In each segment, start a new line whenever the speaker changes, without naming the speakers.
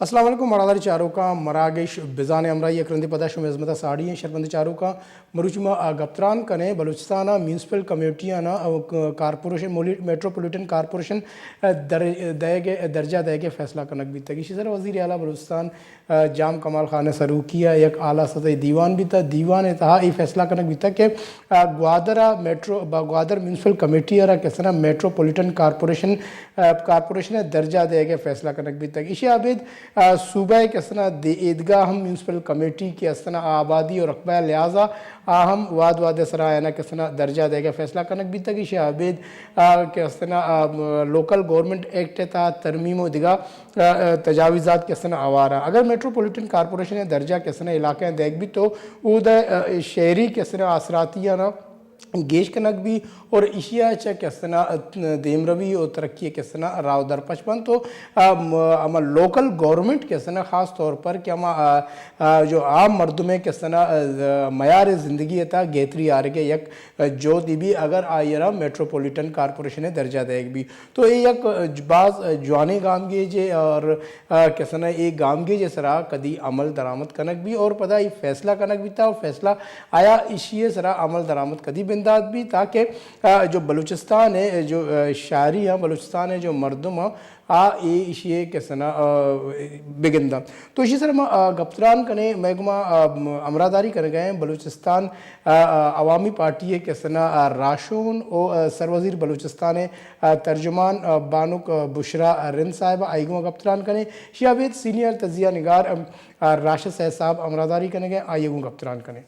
अस्सलाम वालेकुम मरादारी चारोका मरागेश बिजान अमरा ये करंदी पदाश में अजमता साड़ी हैं शरबंद चारोका मरुचमा गप्तरान कने बलूचिस्तान म्यूनसिपल कम्युनिटियाना कारपोरेशन मेट्रोपॉलिटन कारपोरेशन दर्जा दे के फैसला कनक भी तक इसी तरह वज़ीर आला बलूचिस्तान जाम कमाल खान सरूकिया एक आला सतह दीवान भी था दीवान तहा ये फैसला कनक भी तक के ग्वादर म्यूनसिपल कमेटी किस मेट्रोपॉलिटन कारपोरेशन दर्जा दे के फैसला कनक भी तक इसी आबिद सूबे के असना ईदगाह हम म्यूनसिपल कमेटी के असना आबादी और रकबा लिहाजा हम वाद सरायना के असना दर्जा देगा फैसला कनक भी तक आबिद के असना लोकल गवर्नमेंट एक्ट था तरमीम दिगा तजावीज़ात के असना आवारा अगर मेट्रोपॉलिटन कारपोरेशन दर्जा के असना इलाके देख भी तो उद शहरी के असना असरातिया ना गेश कनक भी और एशिया च कसना देमरवी और तरक्की कसना राव दर पचपन तो लोकल गवर्नमेंट कसना ख़ास तौर पर कि जो आम मर्दुम कसना मयार ज़िंदगी था गेतरी आ रहे यक जो भी अगर आयरा मेट्रोपॉलिटन कारपोरेशन दर्जा देग भी तो ये यक बाज़ जवानी गामगे जे और कसना एक गामगे जे सरा कदी अमल दरामद कनक भी और पता ये फैसला कनक भी था और फैसला आया इशिए सरा अमल दरामद कदी बिंदाद भी ताकि जो बलूचिस्तान है जो शायरी है बलूचिस्तान है जो मर्दम ये के सना बिगिंदा तो इसी तरह गप्तरान कने महकमा अमरादारी कर गए बलूचिस्तान अवामी पार्टी के सना राशून और सरवजीर बलूचिस्तान तर्जुमान बानुक बुशरा रिन साहिबा आईगमा गप्तरान कने शियावेद सीनियर तजिया निगार राशिद साहब अमरादारी कने गए आईगू गप्तरान कने।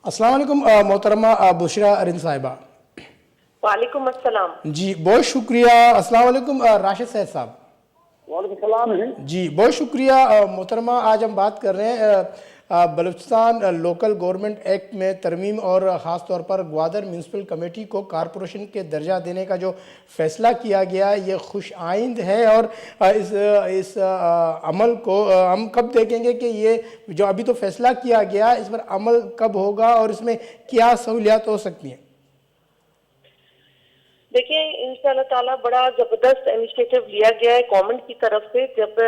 अस्सलाम वालेकुम मोहतरमा बुशरा अरिन साहिबा।
वालेकुम अस्सलाम।
जी बहुत शुक्रिया। अस्सलाम वालेकुम राशिद साहब।
वालेकुम सलाम है
जी बहुत शुक्रिया मोहतरमा। आज हम बात कर रहे हैं बलूचिस्तान लोकल गवर्नमेंट एक्ट में तरमीम और ख़ास तौर पर ग्वादर म्यूनसिपल कमेटी को कारपोरेशन के दर्जा देने का जो फ़ैसला किया गया ये खुश आइंद है और इस अमल को हम कब देखेंगे कि ये जो अभी तो फ़ैसला किया गया इस पर अमल कब होगा और इसमें क्या सहूलियात हो सकती हैं?
देखिए इंशाल्लाह ताला बड़ा जबरदस्त इनिशिएटिव लिया गया है गवर्नमेंट की तरफ से। जब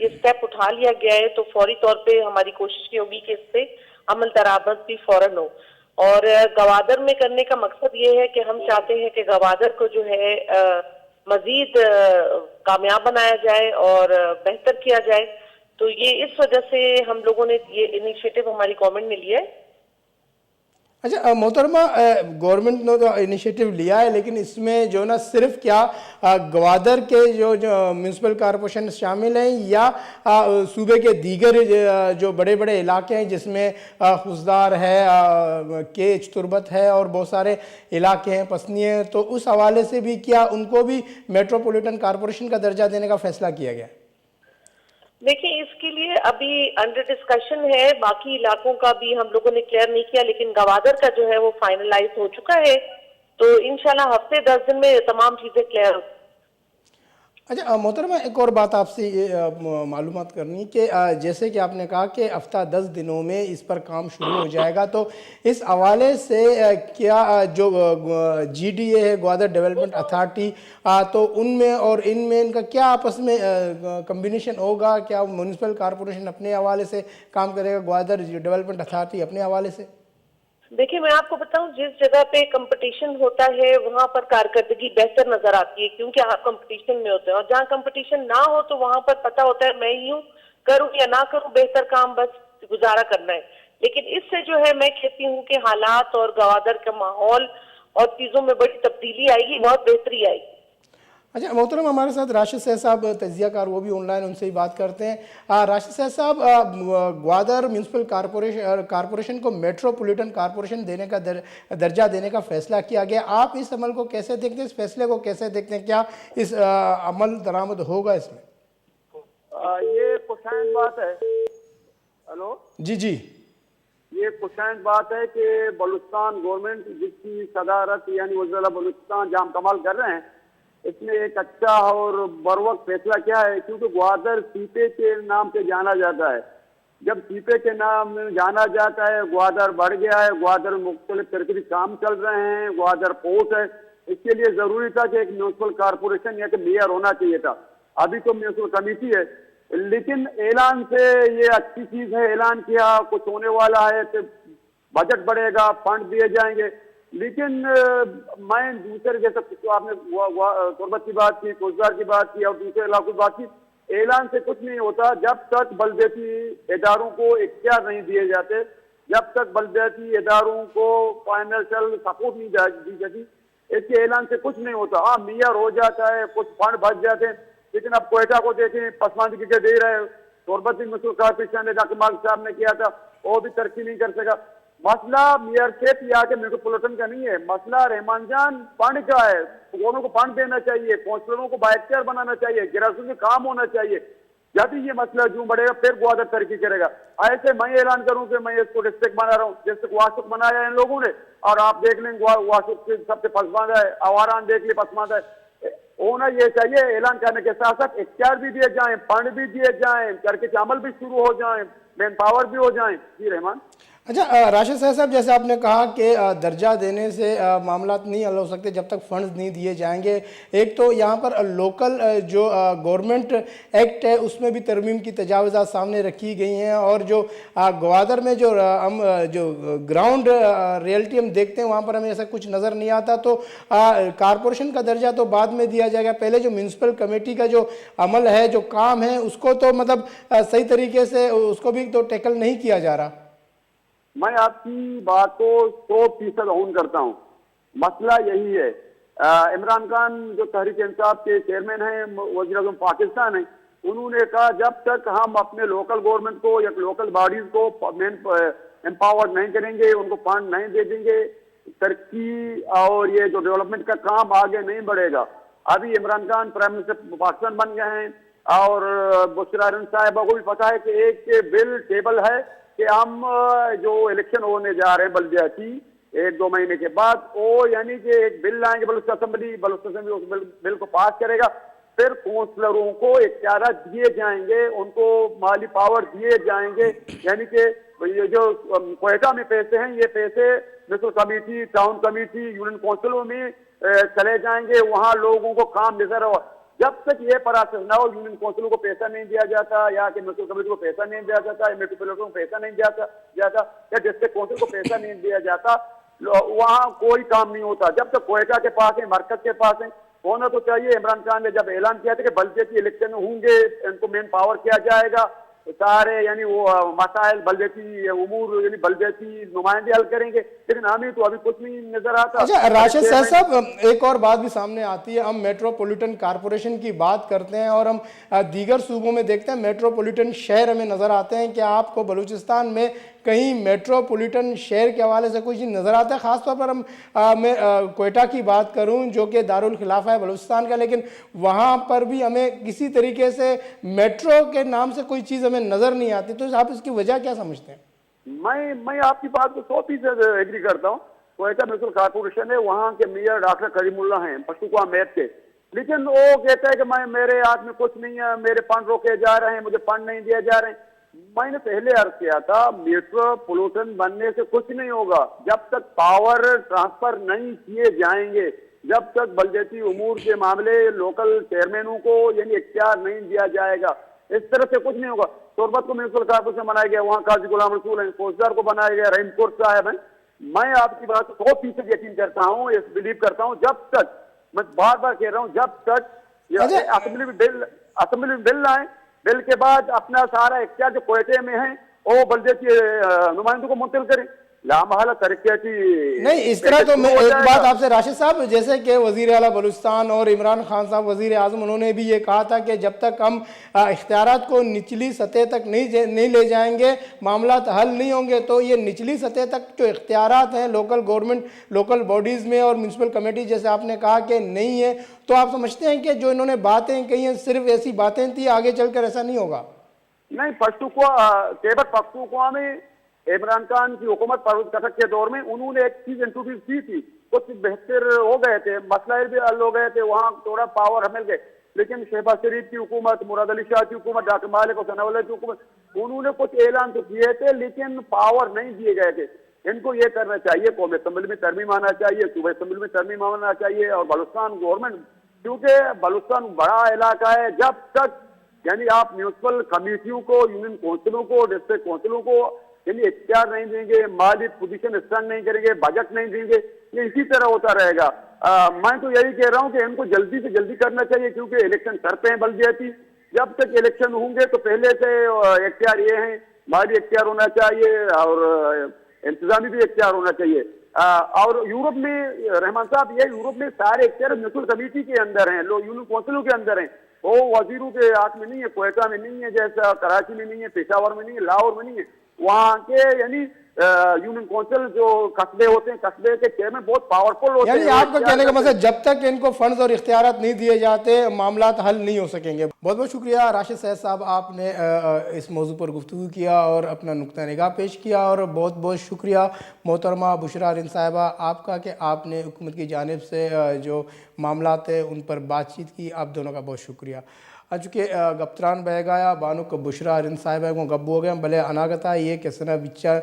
ये स्टेप उठा लिया गया है तो फौरी तौर पे हमारी कोशिश ये होगी कि इस पे अमल दरामद भी फौरन हो। और गवादर में करने का मकसद ये है कि हम चाहते हैं कि गवादर को जो है मजीद कामयाब बनाया जाए और बेहतर किया जाए। तो ये इस वजह से हम लोगों ने ये इनिशिएटिव हमारी गवर्नमेंट ने लिया है।
अच्छा मोहतरमा गवर्नमेंट ने तो इनिशिएटिव लिया है लेकिन इसमें जो ना सिर्फ क्या ग्वादर के जो म्यूनसिपल कॉरपोरेशन शामिल हैं या सूबे के दीगर जो बड़े बड़े इलाके हैं जिसमें खुशदार है केच तुरबत है और बहुत सारे इलाके हैं पसनिए तो उस हवाले से भी क्या उनको भी मेट्रोपॉलिटन कॉरपोरेशन का दर्जा देने का फैसला किया गया?
देखिए इसके लिए अभी अंडर डिस्कशन है, बाकी इलाकों का भी हम लोगों ने क्लियर नहीं किया लेकिन गवादर का जो है वो फाइनलाइज हो चुका है। तो इंशाल्लाह हफ्ते 10 दिन में तमाम चीजें क्लियर हो।
अच्छा मोहतरमा एक और बात आपसे मालूमात करनी कि जैसे कि आपने कहा कि हफ्ता 10 दिनों में इस पर काम शुरू हो जाएगा तो इस हवाले से क्या जो GDA है ग्वादर डेवलपमेंट अथॉरिटी तो उनमें और इनमें इनका क्या आपस में कम्बिनेशन होगा? क्या म्यूनसिपल कॉरपोरेशन अपने हवाले से काम करेगा, ग्वादर डेवलपमेंट अथॉरिटी अपने हवाले से?
देखिए मैं आपको बताऊं जिस जगह पे कंपटीशन होता है वहां पर कारकर्दगी बेहतर नजर आती है क्योंकि आप कंपटीशन में होते हैं और जहाँ कंपटीशन ना हो तो वहां पर पता होता है मैं यूं करूं या ना करूं बेहतर काम बस गुजारा करना है। लेकिन इससे जो है मैं कहती हूँ कि हालात और गवादर का माहौल और चीजों में बड़ी तब्दीली आएगी, बहुत बेहतरी आएगी।
अच्छा मोहतरम हमारे साथ राशिद साहब तजियाकार वो भी ऑनलाइन उनसे ही बात करते हैं। राशिद साहब ग्वादर म्यूनसिपल कॉरपोरेशन को मेट्रोपॉलिटन कॉरपोरेशन देने का दर्जा देने का फैसला किया गया, आप इस अमल को कैसे देखते हैं, इस फैसले को कैसे देखते हैं? क्या इस अमल दरामद होगा इसमें?
ये पुरसाइंद बात है। हेलो
जी जी
ये पुरसाइंद बात है कि बलूचिस्तान गवर्नमेंट जिसकी सदारत यानी वज़ीर बलूचिस्तान जाम कमाल कर रहे हैं इसने एक अच्छा और बरवक्त फैसला किया है क्योंकि ग्वादर सीपे के नाम से जाना जाता है। जब सीपे के नाम जाना जाता है ग्वादर बढ़ गया है, ग्वादर मुख्तलिफ तरक्की काम चल रहे हैं, ग्वादर पोर्ट है, इसके लिए जरूरी था कि एक म्यूनसिपल कॉरपोरेशन या कि मेयर होना चाहिए था। अभी तो म्यूनसिपल कमेटी है लेकिन ऐलान से ये अच्छी चीज है, ऐलान किया कुछ होने वाला है तो बजट बढ़ेगा, फंड दिए जाएंगे। लेकिन मैं दूसरे जैसा तो आपने गुर्बत की बात की, रोजगार की बात की और दूसरे इलाकों की बात की, ऐलान से कुछ नहीं होता जब तक बलदेती इदारों को इख्तियार नहीं दिए जाते, जब तक बलदेती इदारों को फाइनेंशियल सपोर्ट नहीं दी जाती, इसके ऐलान से कुछ नहीं होता। हाँ, मेयर हो जाता है, कुछ फंड बच जाते हैं, लेकिन अब कोयटा को देखें, पसमानदगी के दे रहे, गुर्बत मुस्लिम कारपोरेशन ने डॉक्टर मालिक साहब ने किया था, वो भी तरक्की नहीं कर सका। मसला मेयरशिप या के मेट्रोपॉलिटन का नहीं है, मसला रहमान जान फंड का है। गवर्नमेंट को फंड देना चाहिए, काउंसलरों को बाइख्तियार बनाना चाहिए, गिरासों में काम होना चाहिए। जब ये मसला जो बढ़ेगा फिर ग्वादर तरक्की करेगा। ऐसे मैं ऐलान करूं कि मैं इसको डिस्ट्रिक्ट बना रहा हूँ, डिस्ट्रिक्ट वासुक बनाया है इन लोगों ने, और आप देख लेंगे वासुक सबसे पसमानदा है, आवारान देख ली पसमानदा है। होना ये चाहिए, ऐलान करने के साथ साथ इख्तियार भी दिए जाए, फंड भी दिए जाए, करके अमल भी शुरू हो जाए, मैन पावर भी हो जाए। जी रहमान।
अच्छा, राशिद साहब, जैसे आपने कहा कि दर्जा देने से मामला नहीं हल हो सकते जब तक फंड्स नहीं दिए जाएंगे। एक तो यहाँ पर लोकल जो गवर्नमेंट एक्ट है उसमें भी तरमीम की तजावज़ात सामने रखी गई हैं, और जो ग्वादर में जो हम जो ग्राउंड रियलिटी हम देखते हैं वहाँ पर हमें ऐसा कुछ नज़र नहीं आता। तो कारपोरेशन का दर्जा तो बाद में दिया जाएगा, पहले जो म्यूनसिपल कमेटी का जो अमल है, जो काम है, उसको तो मतलब सही तरीके से उसको भी तो टैकल नहीं किया जा रहा।
मैं आपकी बात को 100% ऑन करता हूँ। मसला यही है, इमरान खान जो तहरीक इंसाफ के चेयरमैन हैं, वज़ीर-ए-आज़म पाकिस्तान है, उन्होंने कहा जब तक हम अपने लोकल गवर्नमेंट को या लोकल बॉडीज को मेन एम्पावर नहीं करेंगे, उनको फंड नहीं दे देंगे, तरक्की और ये जो डेवलपमेंट का काम आगे नहीं बढ़ेगा। अभी इमरान खान प्राइम मिनिस्टर पाकिस्तान बन गए हैं, और बुशरा साहिबा को भी पता है कि एक बिल टेबल है कि हम जो इलेक्शन होने जा रहे हैं बल्दियाती 1-2 महीने के बाद, वो यानी कि एक बिल लाएंगे बलूचिस्तान असेंबली उस बिल को पास करेगा, फिर काउंसलरों को इख्तियार दिए जाएंगे, उनको माली पावर दिए जाएंगे। यानी कि ये जो कोयटा में पैसे हैं, ये पैसे municipal committee, town committee, union काउंसिलों में चले जाएंगे, वहां लोगों को काम नजर हो। जब तक ये प्रोसेस ना हो, यूनियन काउंसिलों को पैसा नहीं दिया जाता, या कि म्यूनिसिपल कमेटी को पैसा नहीं दिया जाता, या मेट्रोपॉलिटन को पैसा नहीं दिया जाता, या डिस्ट्रिक्ट काउंसिल को पैसा नहीं दिया जाता, वहां कोई काम नहीं होता। जब तक कोयटा के पास है, मरकज के पास है, होना तो चाहिए। इमरान खान ने जब ऐलान किया था कि बल्दियाती इलेक्शन होंगे, इनको मेन पावर किया जाएगा, सारे यानी वो मसाइल बल्दियाती उमूर यानी बल्दियाती नुमाइंदे हल करेंगे, लेकिन हमें तो अभी कुछ नहीं नजर आता।
अच्छा, राशिद साहब, एक और बात भी सामने आती है, हम मेट्रोपॉलिटन कारपोरेशन की बात करते हैं और हम दीगर सूबों में देखते हैं मेट्रोपॉलिटन शहर हमें नज़र आते हैं। क्या आपको बलूचिस्तान में कहीं मेट्रोपॉलिटन शहर के हवाले से कुछ नज़र आता है? ख़ासतौर पर मैं कोयटा की बात करूं जो कि दारुल खिलाफा है बलूचिस्तान का, लेकिन वहां पर भी हमें किसी तरीके से मेट्रो के नाम से कोई चीज़ हमें नज़र नहीं आती। तो आप इसकी वजह क्या समझते हैं?
मैं आपकी बात को 100% एग्री करता हूँ। कोयटा म्यूनिसिपल कॉर्पोरेशन है, वहाँ के मेयर डॉक्टर करीमुल्ला हैं, पशुआ मैप के, लेकिन वो कहता है कि मेरे हाथ में कुछ नहीं है, मेरे फंड रोके जा रहे हैं, मुझे फंड नहीं दिए जा रहे हैं। मैंने पहले अर्ज किया था, मेट्रोपॉलिटन बनने से कुछ नहीं होगा जब तक पावर ट्रांसफर नहीं किए जाएंगे, जब तक बल्दियाती उमूर के मामले लोकल चेयरमैनों को यानी इख्तियार नहीं दिया जाएगा। इस तरह से कुछ नहीं होगा। तुरबत को म्यूनिसिपल कॉर्पोरेशन बनाया गया, वहाँ काजी गुलाम रसूल है, फौजदार को बनाया गया, रहीम कोट साहब है। मैं आपकी बात 100% यकीन करता हूँ, बिलीव करता हूँ, जब तक, मैं बार बार कह रहा हूँ, जब तक असेंबली में बिल लाए, बिल के बाद अपना सारा इख्तियार जो कोयटे में है वो बल्दियाती नुमाइंदों को मुंतकिल करें। लामहला तरक्की
नहीं, इस तरह तो मैं एक बात आपसे राशिद साहब, जैसे कि वजीर आला बलूचिस्तान और इमरान खान साहब वजीर आजम, उन्होंने भी ये कहा था कि जब तक हम इख्तियारात को निचली सतह तक नहीं ले जाएंगे मामला हल नहीं होंगे। तो ये निचली सतह तक जो इख्तियारात हैं लोकल गवर्नमेंट, लोकल बॉडीज़ में और म्यूनसिपल कमेटी, जैसे आपने कहा कि नहीं है, तो आप समझते हैं कि जो इन्होंने बातें कही हैं सिर्फ ऐसी बातें थी, आगे चलकर ऐसा नहीं होगा? नहीं,
पख्तूनख्वा में इमरान खान की हुकूमत परवेज कटक के दौर में उन्होंने एक चीज इंट्रोड्यूस की थी, कुछ बेहतर हो गए थे, मसले भी हल हो गए थे, वहाँ थोड़ा पावर मिल गए। लेकिन शहबाज शरीफ की हुकूमत, मुराद अली शाह की हुकूमत, डॉक्टर मालिक और सनाउल्लाह की हुकूमत, उन्होंने कुछ ऐलान तो किए थे लेकिन पावर नहीं दिए गए थे। इनको ये करना चाहिए, कौमी असेंबली में तरमीम आना चाहिए, सूबा असेंबली में तरमीम आना चाहिए, और बलूचिस्तान गवर्नमेंट, क्योंकि बलूचिस्तान बड़ा इलाका है, जब तक यानी आप म्यूनसिपल कमेटियों को, यूनियन काउंसिलों को, डिस्ट्रिक्ट काउंसिलों को यानी इख्तियार नहीं देंगे, माली पोजीशन स्टैंड नहीं करेंगे, बजट नहीं देंगे, ये इसी तरह होता रहेगा। मैं तो यही कह रहा हूँ कि इनको जल्दी से जल्दी करना चाहिए, क्योंकि इलेक्शन करते हैं बल्दियाती, जब तक इलेक्शन होंगे तो पहले से इख्तियार ये है, माली इख्तियार होना चाहिए और इंतजामी भी इख्तियार होना चाहिए। और यूरोप में रहमान साहब, ये यूरोप में सारे इख्तियार म्यूनसिपल कमेटी के अंदर हैं, लोग यूनियन काउंसिलों के अंदर हैं, वो वजीरों के हाथ में नहीं है, कोयटा में नहीं है, जैसा कराची में नहीं है, पेशावर में नहीं है, लाहौर में नहीं है। वहाँ के यानी यूनियन काउंसिल जो कस्बे होते हैं, कस्बे के चेयरमैन बहुत पावरफुल होते हैं।
यानी आपका कहने का मतलब जब तक इनको फंड्स और इख्तियारात नहीं दिए जाते मामला हल नहीं हो सकेंगे। बहुत बहुत शुक्रिया राशिद सैयद साहब, आपने इस मौजू पर गुफ्तगू किया और अपना नुक्ता निगाह पेश किया। और बहुत बहुत शुक्रिया मोहतरमा बुशरा रिन साहिबा आपका कि आपने हुकूमत की जानिब से जो मामला थे उन पर बातचीत की। आप दोनों का बहुत शुक्रिया। चूँकि गप्तरान बह गया बानुक बुशरा रिन साहिबा को गब्बू हो गया भले अनागता ये किसना बिच्चा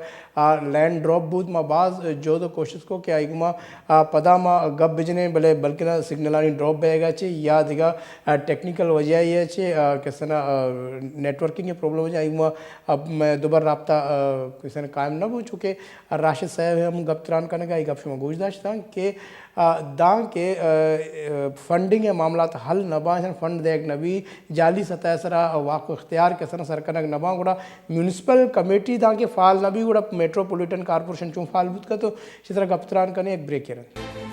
लैंड ड्रॉप बूथ माँ बाज जो तो कोशिश को क्या इगमा पदा माँ गब बिजने भले बल्कि ना सिग्नलानी ड्रॉप बहेगा चे या दिगा टेक्निकल वजह ये चे किसना नेटवर्किंग की प्रॉब्लम हो जाए इगमा अब मैं दोबारा रब्ता किसी ने कायम न हो चुके राशिद साहब हम गप्तरान करने का एक गपशप गुजदाश्त था कि दां के फंडिंग या मामला हल नबा फंड देख नबी जाली सतह सरा वाक़ इख्तियार के सर सरकनक नबा गुड़ा म्यूनसिपल कमेटी दां के फाल नबी गुड़ा मेट्रोपॉलिटन कॉरपोरेशन चूँ फाल बुत का तो इसी तरह गप्तरान करने एक ब्रेक रहे।